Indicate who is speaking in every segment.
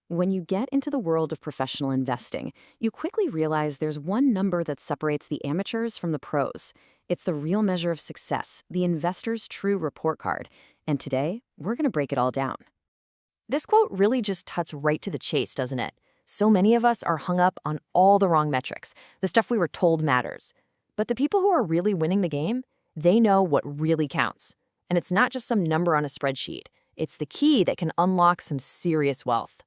Speaker 1: When you get into the world of professional investing, you quickly realize there's one number that separates the amateurs from the pros. It's the real measure of success, the investor's true report card. And today, we're going to break it all down.
Speaker 2: This quote really just cuts right to the chase, doesn't it? So many of us are hung up on all the wrong metrics, the stuff we were told matters. But the people who are really winning the game, they know what really counts. And it's not just some number on a spreadsheet. It's the key that can unlock some serious wealth.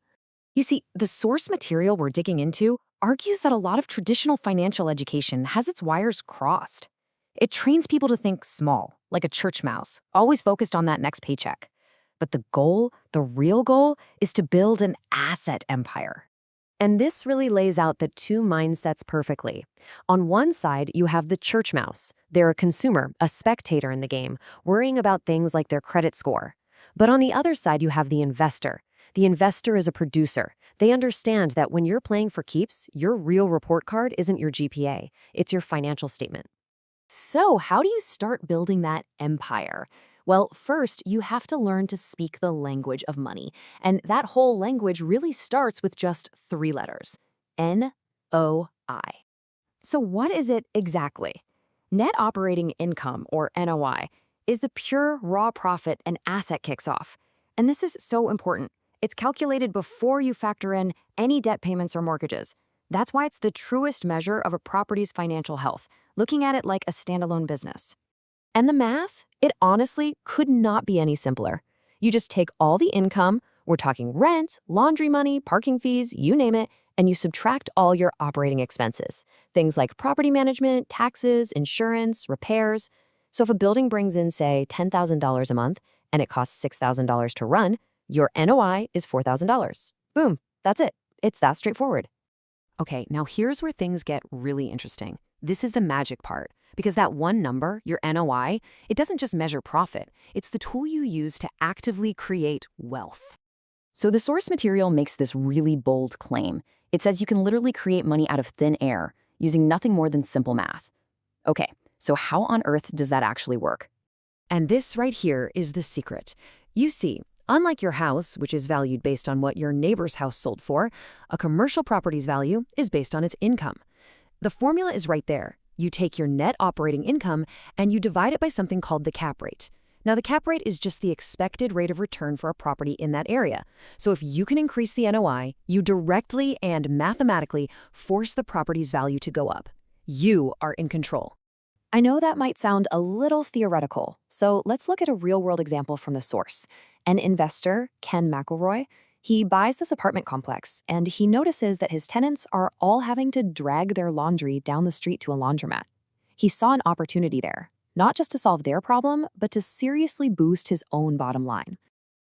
Speaker 2: You see, the source material we're digging into argues that a lot of traditional financial education has its wires crossed. It trains people to think small, like a church mouse, always focused on that next paycheck. But the goal, the real goal, is to build an asset empire. And this really lays out the two mindsets perfectly. On one side, you have the church mouse. They're a consumer, a spectator in the game, worrying about things like their credit score. But on the other side, you have the investor. The investor is a producer. They understand that when you're playing for keeps, your real report card isn't your GPA, it's your financial statement. So, how do you start building that empire? Well, first, you have to learn to speak the language of money. And that whole language really starts with just 3 letters. NOI. So what is it exactly? Net operating income, or NOI, is the pure raw profit an asset kicks off. And this is so important. It's calculated before you factor in any debt payments or mortgages. That's why it's the truest measure of a property's financial health, looking at it like a standalone business. And the math, it honestly could not be any simpler. You just take all the income, we're talking rent, laundry money, parking fees, you name it, and you subtract all your operating expenses. Things like property management, taxes, insurance, repairs. So if a building brings in, say, $10,000 a month and it costs $6,000 to run, your NOI is $4,000. Boom, that's it. It's that straightforward. Okay, now here's where things get really interesting. This is the magic part. Because that one number, your NOI, it doesn't just measure profit. It's the tool you use to actively create wealth. So the source material makes this really bold claim. It says you can literally create money out of thin air using nothing more than simple math. Okay, so how on earth does that actually work? And this right here is the secret. You see, unlike your house, which is valued based on what your neighbor's house sold for, a commercial property's value is based on its income. The formula is right there. You take your net operating income and you divide it by something called the cap rate. Now, the cap rate is just the expected rate of return for a property in that area. So if you can increase the NOI, you directly and mathematically force the property's value to go up. You are in control. I know that might sound a little theoretical, so let's look at a real-world example from the source. An investor, Ken McElroy, he buys this apartment complex, and he notices that his tenants are all having to drag their laundry down the street to a laundromat. He saw an opportunity there, not just to solve their problem, but to seriously boost his own bottom line.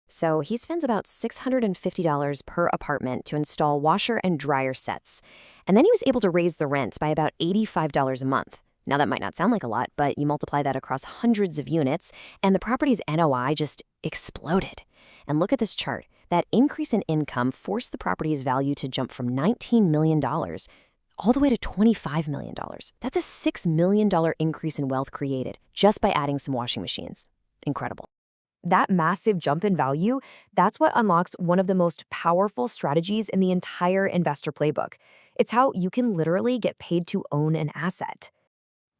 Speaker 2: So he spends about $650 per apartment to install washer and dryer sets. And then he was able to raise the rent by about $85 a month. Now that might not sound like a lot, but you multiply that across hundreds of units, and the property's NOI just exploded. And look at this chart. That increase in income forced the property's value to jump from $19 million all the way to $25 million. That's a $6 million increase in wealth created just by adding some washing machines. Incredible. That massive jump in value, that's what unlocks one of the most powerful strategies in the entire investor playbook. It's how you can literally get paid to own an asset.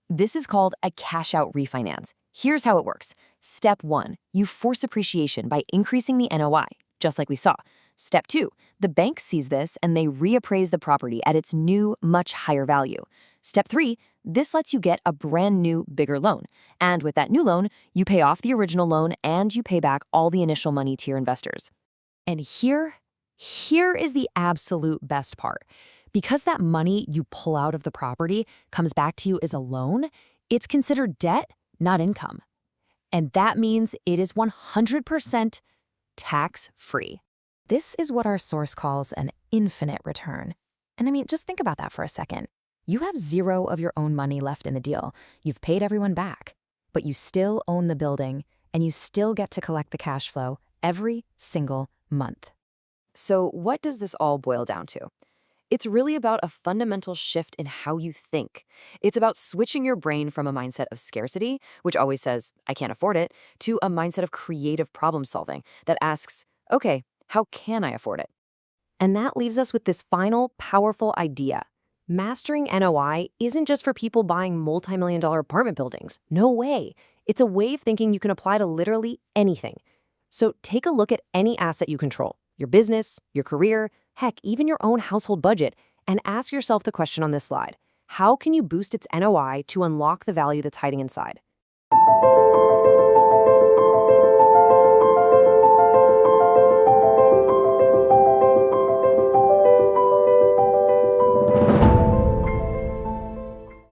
Speaker 2: This is called a cash-out refinance. Here's how it works. Step 1, you force appreciation by increasing the NOI, just like we saw. Step 2, the bank sees this and they reappraise the property at its new, much higher value. Step 3, this lets you get a brand new, bigger loan. And with that new loan, you pay off the original loan and you pay back all the initial money to your investors. And here is the absolute best part. Because that money you pull out of the property comes back to you as a loan, it's considered debt, not income. And that means it is 100% tax-free. This is what our source calls an infinite return. And I mean, just think about that for a second. You have zero of your own money left in the deal. You've paid everyone back, but you still own the building and you still get to collect the cash flow every single month. So what does this all boil down to? It's really about a fundamental shift in how you think. It's about switching your brain from a mindset of scarcity, which always says, I can't afford it, to a mindset of creative problem solving that asks, okay, how can I afford it? And that leaves us with this final, powerful idea. Mastering NOI isn't just for people buying multi-million-dollar apartment buildings. No way. It's a way of thinking you can apply to literally anything. So take a look at any asset you control, your business, your career, heck, even your own household budget, and ask yourself the question on this slide. How can you boost its NOI to unlock the value that's hiding inside?